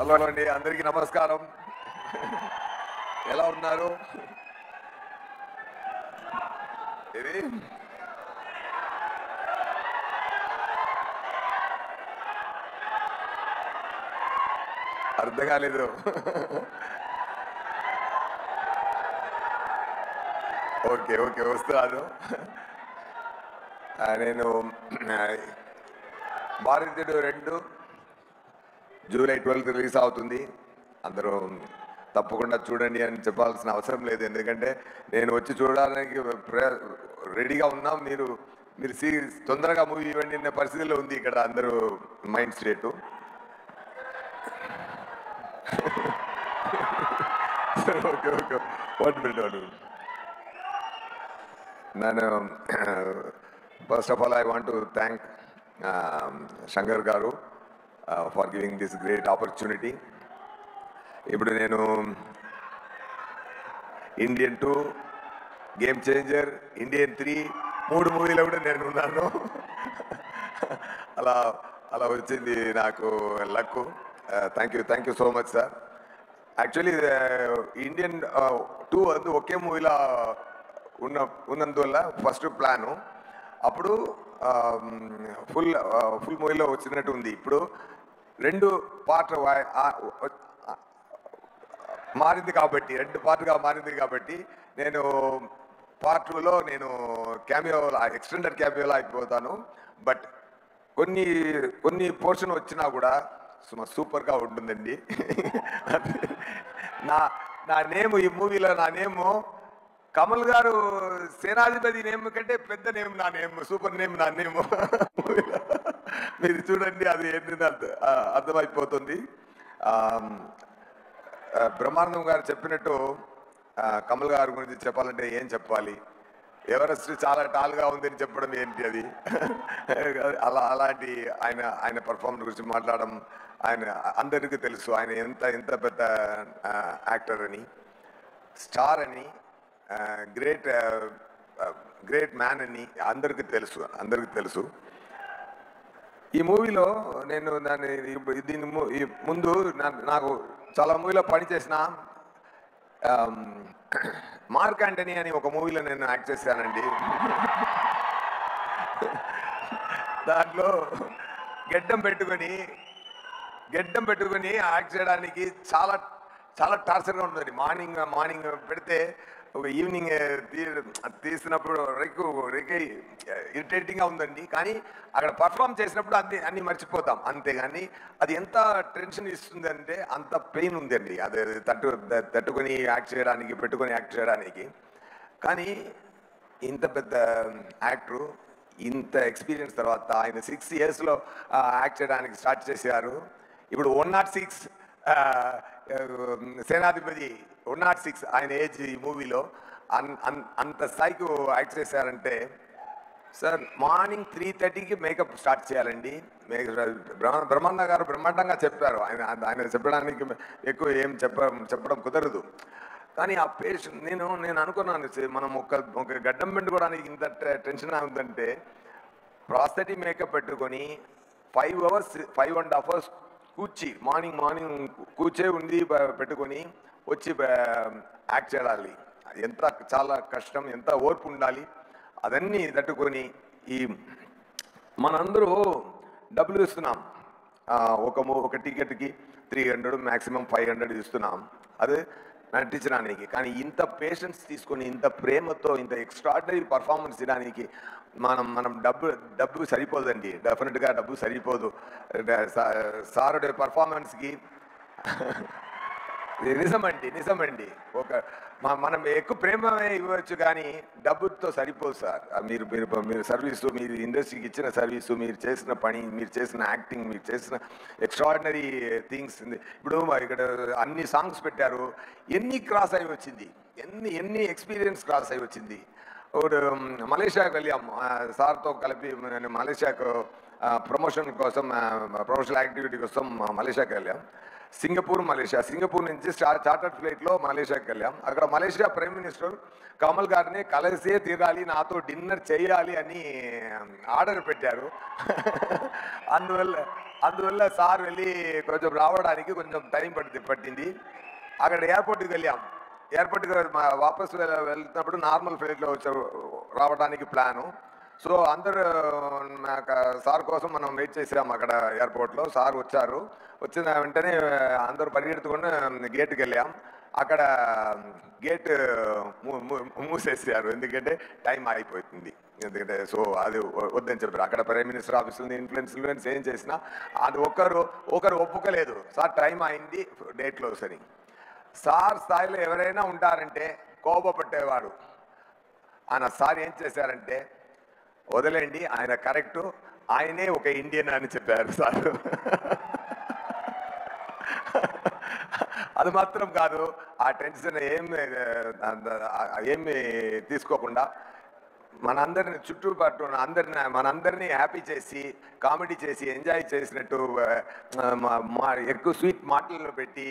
Hello అండి, అందరికీ నమస్కారం. ఎలా ఉన్నారు? ఇది అర్థం కాలేదు. ఓకే ఓకే, వస్తున్నాను. నేను భారతీయుడు 2 జూలై 12 రిలీజ్ అవుతుంది. అందరూ తప్పకుండా చూడండి అని చెప్పాల్సిన అవసరం లేదు, ఎందుకంటే నేను వచ్చి చూడడానికి రెడీగా ఉన్నాం. మీరు మీరు తొందరగా మూవీ ఇవ్వండి అనే పరిస్థితిలో ఉంది ఇక్కడ అందరూ mind state. Okay okay, 1 minute. నేను first of all I want to thank Shankar garu for giving this great opportunity. ఇప్పుడు నేను ఇండియన్ 2, గేమ్ చేంజర్, ఇండియన్ 3 3 మూవీలో కూడా నేను ఉన్నాను. అలా అలా వచ్చింది నాకు luck. Thank you so much sir. Actually Indian 2 అది ఒకే మూవీలో ఉన్నందువల్ల ఫస్ట్ ప్లాను అప్పుడు ఫుల్ మూవీలో వచ్చినట్టు ఉంది. ఇప్పుడు 2 పార్ట్ మారింది కాబట్టి 2 పార్ట్గా మారింది కాబట్టి నేను పార్ట్ 2లో నేను ఎక్స్టెండెడ్ క్యామియోలో అయిపోతాను. బట్ కొన్ని పోర్షన్ వచ్చినా కూడా సూపర్గా ఉంటుందండి. నా నేమ్ ఈ మూవీలో నా నేము కమల్ గారు సేనాధిపతి నేమ్ కంటే పెద్ద నేమ్ నా నేమ్, సూపర్ నేమ్ నా నేమ్. మీరు చూడండి, అది ఏంటంటే అర్థమైపోతుంది. బ్రహ్మానందం గారు చెప్పినట్టు కమల్ గారి గురించి చెప్పాలంటే ఏం చెప్పాలి? ఎవరెస్ట్ చాలా టాల్గా ఉందని చెప్పడం ఏంటి అది? అలాంటి ఆయన పర్ఫార్మెన్స్ గురించి మాట్లాడడం, ఆయన అందరికీ తెలుసు ఆయన ఎంత పెద్ద యాక్టర్ అని, స్టార్ అని, గ్రేట్ మ్యాన్ అని అందరికీ తెలుసు. ఈ మూవీలో నేను దీని ముందు నాకు చాలా మూవీలో పనిచేసిన మార్క్ యాంటనీ అని ఒక మూవీలో నేను యాక్ట్ చేశానండి. దాంట్లో గెడ్డం పెట్టుకొని యాక్ట్ చేయడానికి చాలా టార్చర్గా ఉంటుంది. మార్నింగ్ పెడితే ఒక ఈవినింగ్ తీసినప్పుడు ఇరిటేటింగ్గా ఉందండి. కానీ అక్కడ పర్ఫామ్ చేసినప్పుడు అన్నీ మర్చిపోతాం, అంతేగాని అది ఎంత టెన్షన్ ఇస్తుంది అంటే అంత పెయిన్ ఉందండి. అది తట్టుకొని యాక్ట్ చేయడానికి. కానీ ఇంత పెద్ద యాక్టరు ఇంత ఎక్స్పీరియన్స్ తర్వాత ఆయన 6 yearsలో యాక్ట్ చేయడానికి స్టార్ట్ చేశారు. ఇప్పుడు 106 సేనాధిపతి 106 ఆయన ఏజ్ ఈ మూవీలో అంత స్థాయికి యాక్ట్ చేశారంటే సార్, మార్నింగ్ 3:30కి మేకప్ స్టార్ట్ చేయాలండి. బ్రహ్మానంద గారు బ్రహ్మాండంగా చెప్పారు. ఆయన చెప్పడానికి ఎక్కువ ఏం చెప్పడం కుదరదు. కానీ ఆ పేషెంట్ నేను అనుకున్నాను, మనం ఒక గడ్డం పెట్టుకోవడానికి ఇంత టెన్షన్ ఉందంటే ప్రాస్థెటిక్ మేకప్ పెట్టుకొని 5.5 hours మార్నింగ్ కూర్చే ఉండి పెట్టుకొని వచ్చి యాక్ట్ చేయాలి. చాలా కష్టం, ఎంత ఓర్పు ఉండాలి. అదన్నీ తట్టుకొని మనందరూ డబ్బులు ఇస్తున్నాం. ఒక టికెట్కి 300 మ్యాక్సిమం 500 ఇస్తున్నాం అది నటించడానికి. కానీ ఇంత పేషెన్స్ తీసుకొని ఇంత ప్రేమతో ఇంత ఎక్స్ట్రాడినరీ పర్ఫార్మెన్స్ ఇవ్వడానికి మనం డబ్బు సరిపోదండి. డెఫినెట్గా డబ్బు సరిపోదు. సారుడి పర్ఫార్మెన్స్కి నిజమండి. మనం ఎక్కువ ప్రేమే ఇవ్వచ్చు, కానీ డబ్బుతో సరిపోదు సార్. మీరు సర్వీసు, మీరు ఇండస్ట్రీకి ఇచ్చిన సర్వీసు, మీరు చేసిన పని, మీరు చేసిన యాక్టింగ్, మీరు చేసిన ఎక్స్ట్రాడినరీ థింగ్స్. ఇప్పుడు ఇక్కడ అన్ని సాంగ్స్ పెట్టారు, ఎన్ని క్రాస్ అయి వచ్చింది, ఎన్ని ఎక్స్పీరియన్స్ క్రాస్ అయి వచ్చింది. ఇప్పుడు మలేషియాకి వెళ్ళాం సార్తో కలిపి. నేను మలేషియాకు ప్రమోషన్ యాక్టివిటీ కోసం మలేషియాకి వెళ్ళాం. సింగపూర్ నుంచి చార్టర్డ్ ఫ్లైట్లో మలేషియాకి వెళ్ళాం. అక్కడ మలేషియా ప్రైమ్ మినిస్టర్ కమల్ గారిని కలిసే తీరాలి, నాతో డిన్నర్ చేయాలి అని ఆర్డర్ పెట్టారు. అందువల్ల అందువల్ల సార్ వెళ్ళి కొంచెం రావడానికి కొంచెం టైం పట్టింది. అక్కడ ఎయిర్పోర్ట్కి వెళ్ళాం. ఎయిర్పోర్ట్కి వాపస్ వెళ్తున్నప్పుడు నార్మల్ ఫ్లైట్లో రావడానికి ప్లాను. సో అందరూ సార్ కోసం మనం వెయిట్ చేసాం అక్కడ ఎయిర్పోర్ట్లో. సార్ వచ్చారు. వచ్చిన వెంటనే అందరూ పరిగెత్తుకుని గేట్కి వెళ్ళాం. అక్కడ గేట్ మూసేసారు, ఎందుకంటే టైం అయిపోతుంది. ఎందుకంటే సో అది వద్దని చెప్పారు. అక్కడ ప్రైమ్ మినిస్టర్ ఆఫీస్ ఉంది, ఇన్ఫ్లుయెన్స్ ఏం చేసినా అది ఒకరు ఒప్పుకోలేదు. సార్ టైం అయింది, డేట్ క్లోజ్ అని. సార్ స్థాయిలో ఎవరైనా ఉంటారంటే కోపపట్టేవాడు. ఆయన సార్ ఏం చేశారంటే, వదిలేండి ఆయన కరెక్టు, ఆయనే ఒక ఇండియన్ అని చెప్పారు సార్. అది మాత్రం కాదు, ఆ టెన్షన్ ఏమి తీసుకోకుండా మనందరిని చుట్టుపట్టు మనందరినీ హ్యాపీ చేసి, కామెడీ చేసి, ఎంజాయ్ చేసినట్టు ఎక్కువ స్వీట్ మాటలను పెట్టి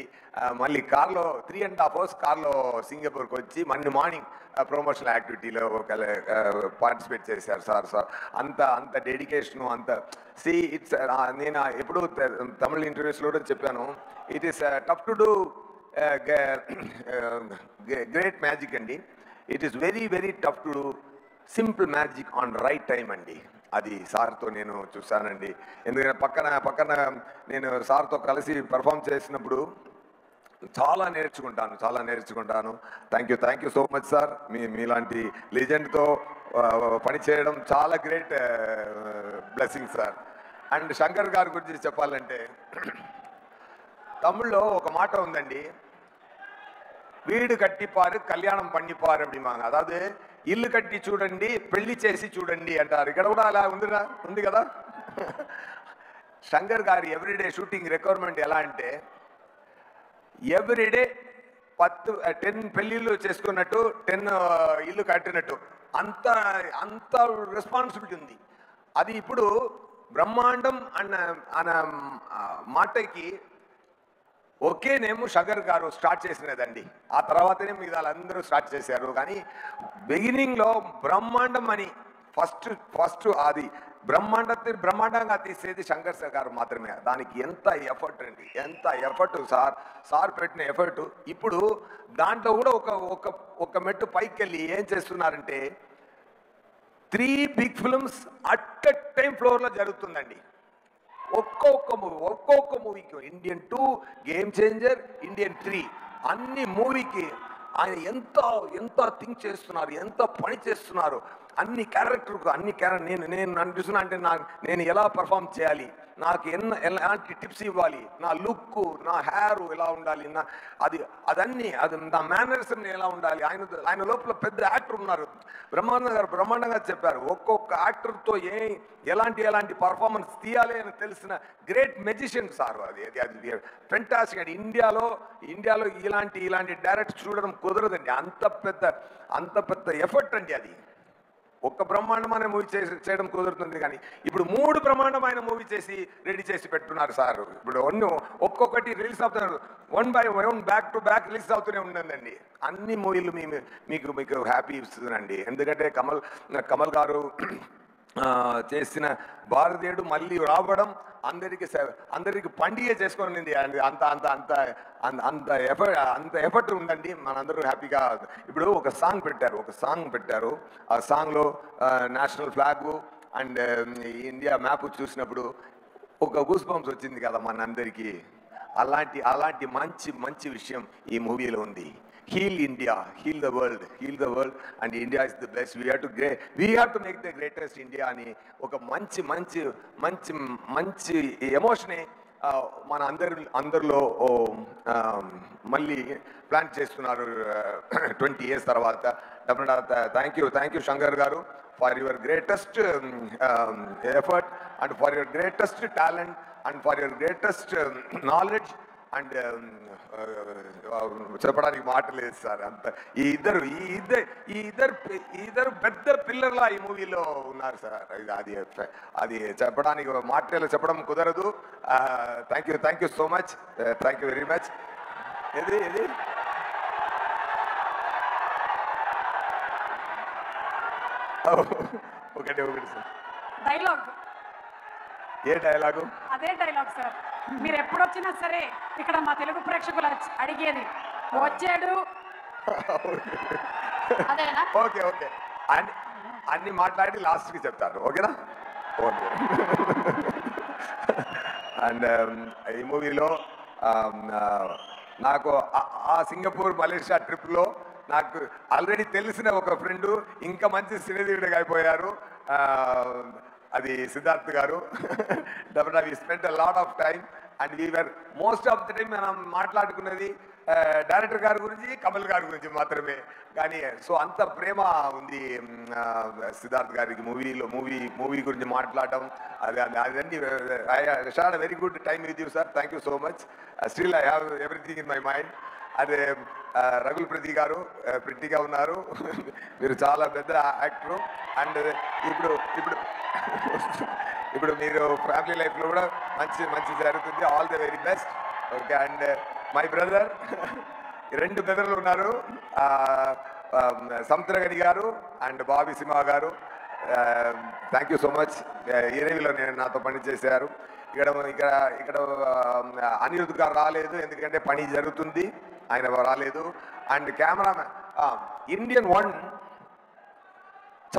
మళ్ళీ కార్లో 3.5 hours కార్లో సింగపూర్కి వచ్చి మార్నింగ్ ప్రమోషనల్ యాక్టివిటీలో పార్టిసిపేట్ చేశారు సార్. అంత డెడికేషను, అంత ఇట్స్ నేను ఎప్పుడు తమిళ ఇంటర్వ్యూస్లో కూడా చెప్పాను, it is tough to do great magic అండి. It is very very tough to do simple magic on right time అండి. అది సార్తో నేను చూశానండి. ఎందుకంటే పక్కన నేను సార్తో కలిసి పర్ఫామ్ చేసినప్పుడు చాలా నేర్చుకుంటాను. Thank you so much sir. మీలాంటి లెజెండ్తో పనిచేయడం చాలా great blessing sir. And Shankar గారి గురించి చెప్పాలంటే, తమిళ్లో ఒక మాట ఉందండి, வீடு கட்டிப்பாரு கல்யாணம் பண்ணிப்பாரு அப்படிம்பாங்க. அதாவது ఇల్లు కట్టి చూడండి, పెళ్లి చేసి చూడండి అంటారు. ఇక్కడ కూడా అలా ఉంది కదా. శంకర్ గారి ఎవ్రీడే షూటింగ్ రిక్వైర్మెంట్ ఎలా అంటే, ఎవ్రీడే 10 పెళ్లిళ్ళు చేసుకున్నట్టు, 10 ఇల్లు కట్టినట్టు, అంత రెస్పాన్సిబిలిటీ ఉంది. అది ఇప్పుడు బ్రహ్మాండం అన్న మాటకి ఒకే నేమ్ శంకర్ గారు స్టార్ట్ చేసినదండి. ఆ తర్వాతనే మిగతా అందరూ స్టార్ట్ చేశారు. కానీ బిగినింగ్లో బ్రహ్మాండం అని ఫస్ట్ అది బ్రహ్మాండంగా తీసేది శంకర్ సార్ గారు మాత్రమే. దానికి ఎంత ఎఫర్ట్ అండి, ఎంత ఎఫర్ట్ సార్ పెట్టిన ఎఫర్ట్. ఇప్పుడు దాంట్లో కూడా ఒక మెట్టు పైకి వెళ్ళి ఏం చేస్తున్నారంటే, 3 big films at a time ఫ్లోర్లో జరుగుతుందండి. ఒక్కొక్క మూవీకి ఇండియన్ 2, గేమ్ చేంజర్, ఇండియన్ 3, అన్ని మూవీకి ఆయన ఎంత థింక్ చేస్తున్నారు, ఎంత పని చేస్తున్నారు. అన్ని క్యారెక్టర్ నేను అనిపిస్తున్నా అంటే నేను ఎలా పర్ఫామ్ చేయాలి, నాకు ఎలాంటి టిప్స్ ఇవ్వాలి, నా లుక్, నా హెయిర్ ఎలా ఉండాలి, అది నా మేనరిజం ఎలా ఉండాలి. ఆయన లోపల పెద్ద యాక్టర్ ఉన్నారు. బ్రహ్మాండంగా చెప్పారు. ఒక్కొక్క యాక్టర్తో ఎలాంటి పర్ఫార్మెన్స్ తీయాలి అని తెలిసిన గ్రేట్ మెజిషియన్ సార్. అది ఫెంటాస్టిక్ అండి. ఇండియాలో ఇలాంటి డైరెక్ట్ చూడడం కుదరదండి. అంత పెద్ద ఎఫర్ట్ అండి అది. ఒక్క బ్రహ్మాండమైన మూవీ చేయడం కుదురుతుంది. కానీ ఇప్పుడు 3 బ్రహ్మాండమైన మూవీ చేసి రెడీ చేసి పెట్టున్నారు సార్. ఇప్పుడు ఒక్కొక్కటి రిలీజ్ అవుతున్నారు, 1 by 1 back to back release అవుతూనే ఉందండి. అన్ని మూవీలు మీకు హ్యాపీ ఇస్తుందండి. ఎందుకంటే కమల్ గారు చేసిన భారతీయుడు మళ్ళీ రావడం అందరికి పండుగ చేసుకునింది. అంత ఎఫర్ట్ ఉందండి. మనందరూ హ్యాపీగా ఇప్పుడు ఒక సాంగ్ పెట్టారు. ఆ సాంగ్లో national flag and India map చూసినప్పుడు ఒక గూస్ బంప్స్ వచ్చింది కదా మనందరికీ. అలాంటి మంచి విషయం ఈ మూవీలో ఉంది. Heal India, heal the world, and India is the best. We have to make the greatest India అని ఒక మంచి ఎమోషనే మన అందరిలో మళ్ళీ ప్లాన్ చేస్తున్నారు 20 years తర్వాత. Thank you Shankar garu for your greatest effort and for your greatest talent and for your greatest knowledge. And చెప్పడానికి మాట లేదు సార్. అంత ఈ ఇద్దరు పెద్ద పిల్లర్లా ఈ మూవీలో ఉన్నారు సార్. అది చెప్పడానికి మాటలు చెప్పడం కుదరదు. Thank you so much. Thank you very much. ఇది ఒకటి సార్. ఏ డైలాగు? అదే డైలాగ్ సార్. మీరు ఎప్పుడొచ్చినా సరే ఇక్కడ మా తెలుగు ప్రేక్షకులు అడిగేది వచ్చాడు అదేనా? ఓకే ఓకే, అన్ని మాట్లాడి లాస్ట్కి చెప్తాను, ఓకేనా? ఓకే. అండ్ ఈ మూవీలో నాకు ఆ సింగపూర్ మలేషియా ట్రిప్లో నాకు ఆల్రెడీ తెలిసిన ఒక ఫ్రెండు ఇంకా మంచి సినీయుడిగా అయిపోయారు. అది Siddharth garu. Definitely we spent a lot of time and we're most of the time మనం మాట్లాడుకున్నది డైరెక్టర్ గారి గురించి, కమల్ గారి గురించి మాత్రమే. కానీ సో అంత ప్రేమ ఉంది సిద్ధార్థ్ గారికి మూవీ గురించి మాట్లాడటం. అదండి. I had very good time with you sir. Thank you so much. Still I have everything in my mind. అదే రఘుల్ ప్రతి గారు ప్రిట్టిగా ఉన్నారు. మీరు చాలా పెద్ద యాక్టరు. అండ్ ఇప్పుడు మీరు ఫ్యామిలీ లైఫ్లో కూడా మంచి జరుగుతుంది. All the very best. Okay. And my brother, 2 బ్రదర్లు ఉన్నారు, Samuthirakani garu and Bobby Simha garu. Thank you so much. ఈరేవిలో నాతో పని చేశారు. ఇక్కడ అనిరుద్ధ్ గారు రాలేదు, ఎందుకంటే పని జరుగుతుంది, ఆయన రాలేదు. And cameraman Indian 1